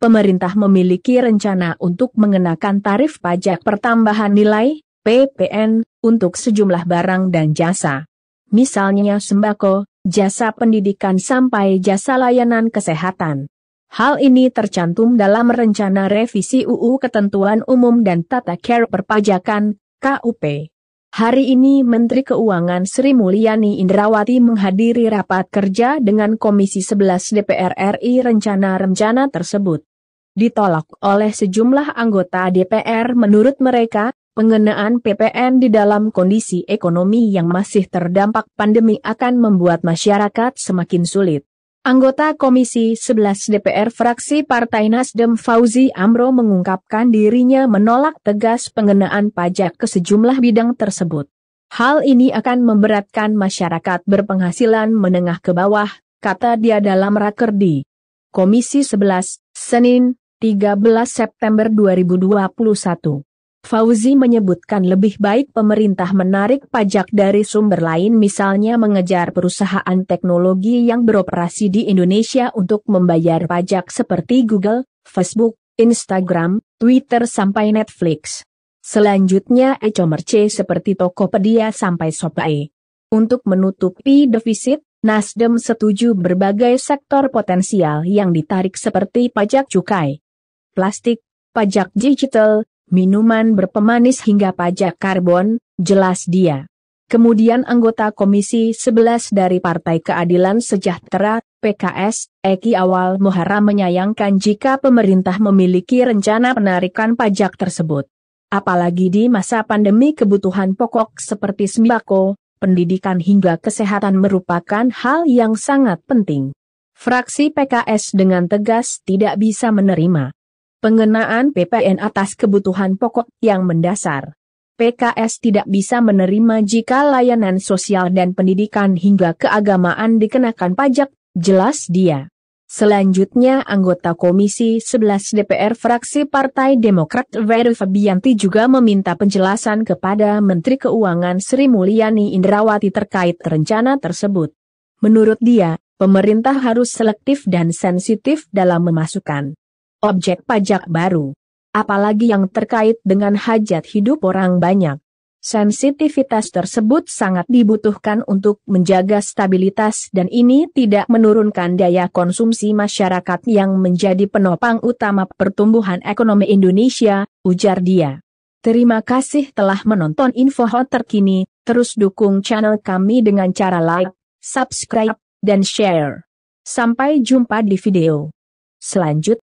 pemerintah memiliki rencana untuk mengenakan tarif pajak pertambahan nilai (PPN) untuk sejumlah barang dan jasa. Misalnya sembako, jasa pendidikan sampai jasa layanan kesehatan. Hal ini tercantum dalam rencana revisi UU Ketentuan Umum dan Tata Cara Perpajakan (KUP). Hari ini Menteri Keuangan Sri Mulyani Indrawati menghadiri rapat kerja dengan Komisi 11 DPR RI. Rencana tersebut ditolak oleh sejumlah anggota DPR. Menurut mereka, pengenaan PPN di dalam kondisi ekonomi yang masih terdampak pandemi akan membuat masyarakat semakin sulit. Anggota Komisi 11 DPR fraksi Partai Nasdem Fauzi Amro mengungkapkan dirinya menolak tegas pengenaan pajak ke sejumlah bidang tersebut. Hal ini akan memberatkan masyarakat berpenghasilan menengah ke bawah, kata dia dalam rakerdi Komisi 11, Senin, 13 September 2021. Fauzi menyebutkan lebih baik pemerintah menarik pajak dari sumber lain, misalnya mengejar perusahaan teknologi yang beroperasi di Indonesia untuk membayar pajak seperti Google, Facebook, Instagram, Twitter sampai Netflix. Selanjutnya e-commerce seperti Tokopedia sampai Shopee. Untuk menutupi defisit, Nasdem setuju berbagai sektor potensial yang ditarik seperti pajak cukai, plastik, pajak digital, minuman berpemanis hingga pajak karbon, jelas dia. Kemudian anggota Komisi 11 dari Partai Keadilan Sejahtera, PKS, Eki Awal Muharram menyayangkan jika pemerintah memiliki rencana penarikan pajak tersebut. Apalagi di masa pandemi kebutuhan pokok seperti sembako, pendidikan hingga kesehatan merupakan hal yang sangat penting. Fraksi PKS dengan tegas tidak bisa menerima pengenaan PPN atas kebutuhan pokok yang mendasar. PKS tidak bisa menerima jika layanan sosial dan pendidikan hingga keagamaan dikenakan pajak, jelas dia. Selanjutnya anggota Komisi 11 DPR fraksi Partai Demokrat Ferry Fabianti juga meminta penjelasan kepada Menteri Keuangan Sri Mulyani Indrawati terkait rencana tersebut. Menurut dia, pemerintah harus selektif dan sensitif dalam memasukkan objek pajak baru, apalagi yang terkait dengan hajat hidup orang banyak. Sensitivitas tersebut sangat dibutuhkan untuk menjaga stabilitas dan ini tidak menurunkan daya konsumsi masyarakat yang menjadi penopang utama pertumbuhan ekonomi Indonesia, ujar dia. Terima kasih telah menonton info hot terkini, terus dukung channel kami dengan cara like, subscribe, dan share. Sampai jumpa di video selanjutnya.